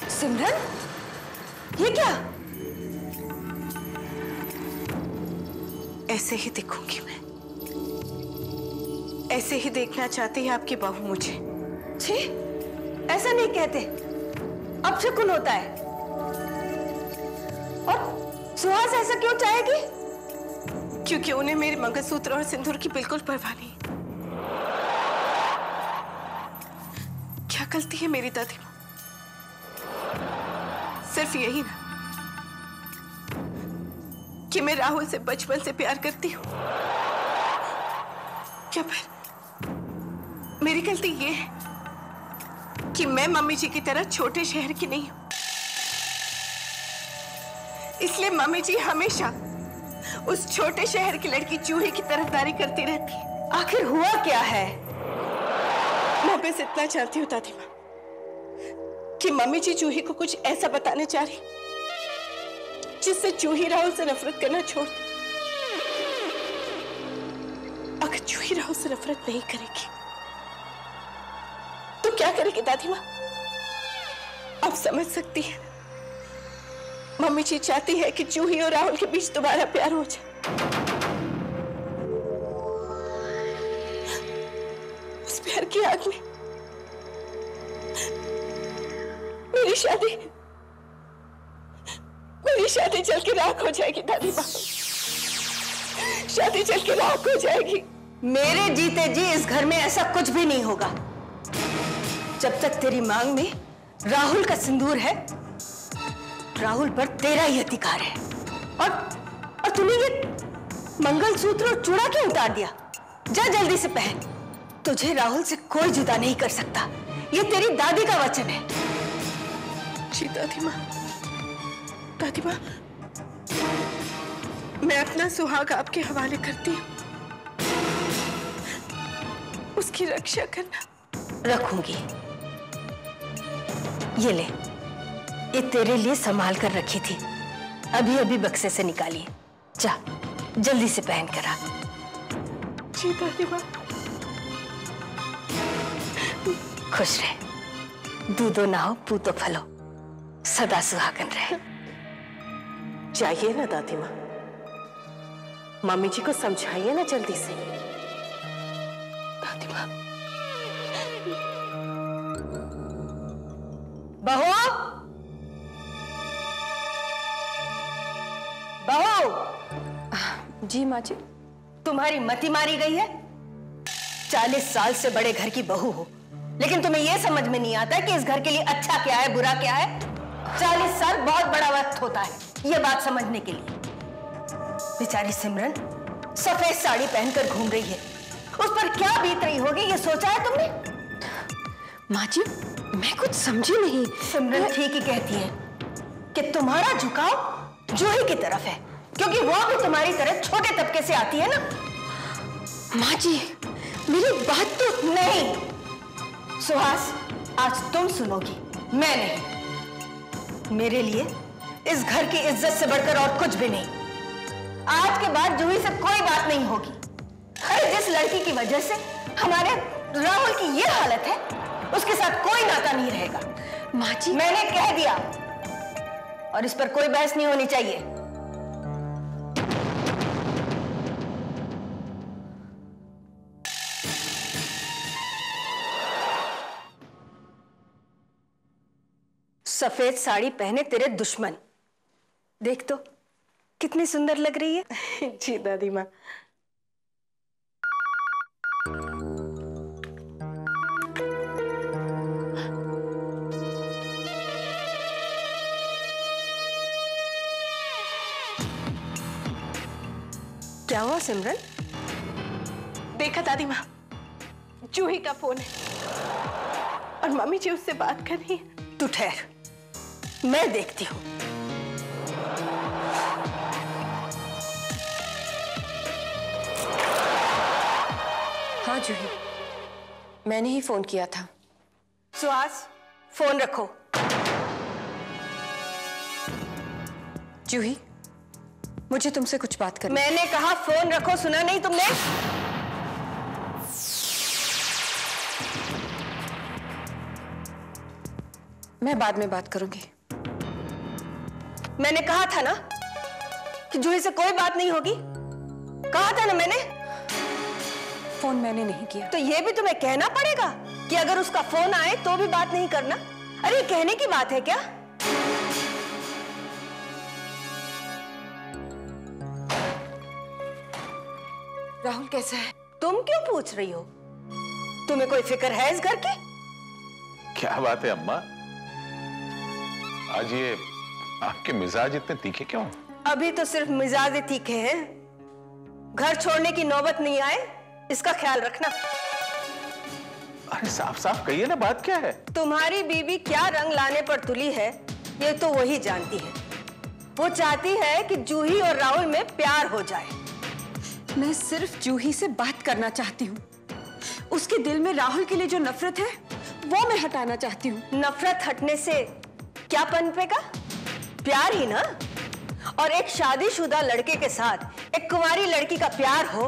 सिमरन, ये क्या? ऐसे ही दिखूंगी मैं, ऐसे ही देखना चाहती है आपकी बहू मुझे। छी, ऐसा नहीं कहते, अब शकुन होता है। और सुहास ऐसा क्यों चाहेगी? क्योंकि उन्हें मेरे मंगलसूत्र और सिंदूर की बिल्कुल परवाह नहीं। क्या गलती है मेरी दादी माँ? सिर्फ यही ना कि मैं राहुल से बचपन से प्यार करती हूँ। क्या फिर मेरी गलती ये है कि मैं मम्मी जी की तरह छोटे शहर की नहीं हूं? इसलिए मम्मी जी हमेशा उस छोटे शहर की लड़की चूहे की तरफदारी करती रहती है। आखिर हुआ क्या है? मैं बस इतना चाहती हूँ दादी माँ कि मम्मी जी चूही को कुछ ऐसा बताने चाह रही जिससे चूही राहुल से नफरत करना छोड़ दे। अगर चूही राहुल से नफरत नहीं करेगी तो क्या करेगी दादी माँ? आप समझ सकती हैं, मम्मी जी चाहती है कि चूही और राहुल के बीच दोबारा प्यार हो जाए। उस प्यार की आग में मेरी शादी जल के राख हो जाएगी दादी माँ, शादी जल के राख हो जाएगी। मेरे जीते जी इस घर में ऐसा कुछ भी नहीं होगा। जब तक तेरी मांग में राहुल का सिंदूर है, राहुल पर तेरा ही अधिकार है। और तूने ये मंगलसूत्र और चूड़ा क्यों उतार दिया? जा जल्दी से पहन। तुझे राहुल से कोई जुदा नहीं कर सकता, ये तेरी दादी का वचन है। जी दादी माँ, दादी माँ, मैं अपना सुहाग आपके हवाले करती हूँ, उसकी रक्षा करना। रखूंगी। ये ले, ये तेरे लिए संभाल कर रखी थी, अभी अभी बक्से से निकाली। जा जल्दी से पहन कर आ। जी दादी माँ। खुश रहे, दूधो नहाओ पूतो फलो, सदा सुहागन रहे। जाइए ना दादी माँ, मम्मी जी को समझाइए ना जल्दी से। दादी माँ। बहू, बहू। जी माँ जी। तुम्हारी मति मारी गई है? 40 साल से बड़े घर की बहू हो, लेकिन तुम्हें यह समझ में नहीं आता कि इस घर के लिए अच्छा क्या है, बुरा क्या है। 40 साल बहुत बड़ा वक्त होता है यह बात समझने के लिए। बेचारी सिमरन सफेद साड़ी पहनकर घूम रही है, उस पर क्या बीत रही होगी ये सोचा है तुमने? माँ जी, मैं कुछ समझी नहीं। सिमरन ठीक ही कहती है कि तुम्हारा झुकाव जूही की तरफ है, क्योंकि वो भी तुम्हारी तरह छोटे तबके से आती है ना। माँ जी, मेरी बात तो नहीं सुहास, आज तुम सुनोगी, मैं नहीं। मेरे लिए इस घर की इज्जत से बढ़कर और कुछ भी नहीं। आज के बाद जूही से कोई बात नहीं होगी। अरे जिस लड़की की वजह से हमारे राहुल की ये हालत है, उसके साथ कोई नाता नहीं रहेगा। माँ जी, मैंने कह दिया, और इस पर कोई बहस नहीं होनी चाहिए। सफेद साड़ी पहने तेरे दुश्मन, देख तो कितनी सुंदर लग रही है। जी दादी माँ। क्या हुआ सिमरन? देखा दादी माँ, जूही का फोन है और मम्मी जी उससे बात कर रही है। तू ठहर, मैं देखती हूं। हाँ जूही, मैंने ही फोन किया था। सुहास, फोन रखो। जूही, मुझे तुमसे कुछ बात करनी। मैंने कहा फोन रखो, सुना नहीं तुमने? मैं बाद में बात करूंगी। मैंने कहा था ना कि जूही से कोई बात नहीं होगी, कहा था ना मैंने। फोन मैंने नहीं किया। तो ये भी तुम्हें कहना पड़ेगा कि अगर उसका फोन आए तो भी बात नहीं करना? अरे कहने की बात है क्या? राहुल कैसा है? तुम क्यों पूछ रही हो? तुम्हें कोई फिक्र है इस घर की? क्या बात है अम्मा, आज ये आपके मिजाज इतने तीखे क्यों? अभी तो सिर्फ मिजाज तीखे हैं, घर छोड़ने की नौबत नहीं आए इसका ख्याल रखना। अरे साफ साफ कहिए ना, बात क्या है? तुम्हारी बीवी क्या रंग लाने पर तुली है ये तो वही जानती है। वो चाहती है कि जूही और राहुल में प्यार हो जाए। मैं सिर्फ जूही से बात करना चाहती हूँ। उसके दिल में राहुल के लिए जो नफरत है वो मैं हटाना चाहती हूँ। नफरत हटने से क्या पनपेगा? प्यार ही ना। और एक शादीशुदा लड़के के साथ एक कुंवारी लड़की का प्यार हो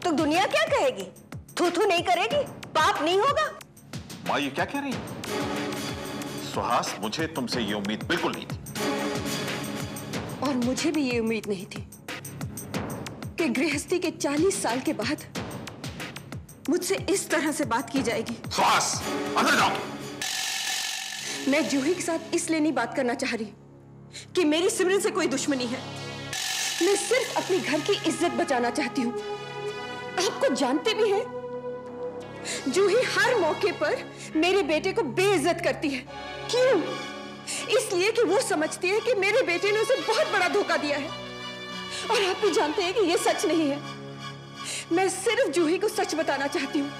तो दुनिया क्या कहेगी? थू थू नहीं करेगी? पाप नहीं होगा? माँ ये क्या कह रही? सुहास, मुझे तुमसे ये उम्मीद बिल्कुल नहीं थी। और मुझे भी ये उम्मीद नहीं थी कि गृहस्थी के 40 साल के बाद मुझसे इस तरह से बात की जाएगी। सुहास, अंदर जाओ। मैं जूही के साथ इसलिए नहीं बात करना चाह रही कि मेरी सिमरन से कोई दुश्मनी है। मैं सिर्फ अपने घर की इज्जत बचाना चाहती हूँ। आपको जानते भी हैं, जूही हर मौके पर मेरे बेटे को बेइज्जत करती है। क्यों? इसलिए कि वो समझती है कि मेरे बेटे ने उसे बहुत बड़ा धोखा दिया है। और आप भी जानते हैं कि ये सच नहीं है। मैं सिर्फ जूही को सच बताना चाहती हूँ।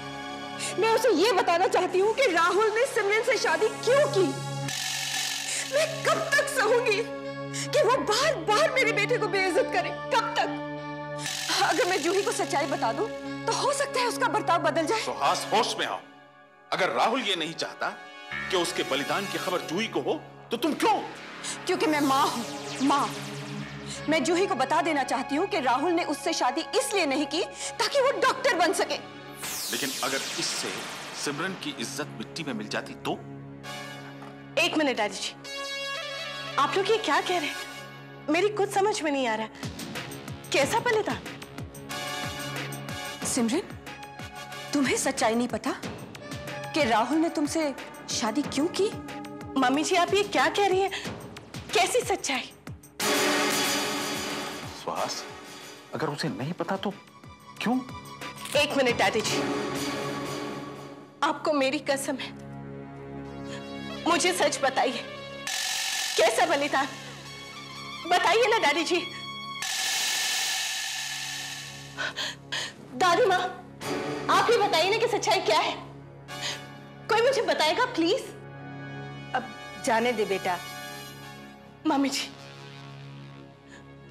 मैं उसे ये बताना चाहती हूँ कि राहुल ने सिमरन से शादी क्यों की। मैं कब तक सहूंगी कि वो बार बार मेरे बेटे को बेइज्जत करे? कब तक? अगर मैं जूही को सच्चाई बता दूं तो हो सकता है उसका बर्ताव बदल जाए। सुहास, होश में आओ। अगर राहुल ये नहीं चाहता कि उसके बलिदान की खबर जूही को हो तो तुम क्यों? क्योंकि मैं माँ हूँ, माँ। मैं जूही को बता देना चाहती हूँ कि राहुल ने उससे शादी इसलिए नहीं की ताकि वो डॉक्टर बन सके। लेकिन अगर इससे सिमरन की इज्जत मिट्टी में मिल जाती तो? एक मिनट दादी जी, आप लोग ये क्या कह रहे हैं? मेरी कुछ समझ में नहीं आ रहा। कैसा बलिदान? सिमरन, तुम्हें सच्चाई नहीं पता कि राहुल ने तुमसे शादी क्यों की? मम्मी जी, आप ये क्या कह रही हैं? कैसी सच्चाई? सुहास, अगर उसे नहीं पता तो क्यों? एक मिनट दादी जी, आपको मेरी कसम है, मुझे सच बताइए, कैसा बलिदान? बताइए ना दादी जी। दादी माँ, आप ही बताइए ना कि सच्चाई क्या है। कोई मुझे बताएगा प्लीज? अब जाने दे बेटा। मम्मी जी,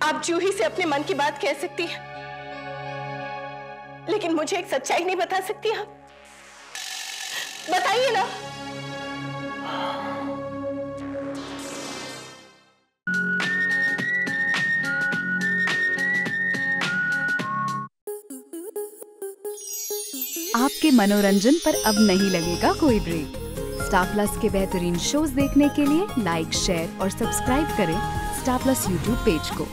आप जूही से अपने मन की बात कह सकती हैं, लेकिन मुझे एक सच्चाई नहीं बता सकती आप? बताइए ना। आपके मनोरंजन पर अब नहीं लगेगा कोई ब्रेक। स्टार प्लस के बेहतरीन शोज देखने के लिए लाइक, शेयर और सब्सक्राइब करें स्टार प्लस यूट्यूब पेज को।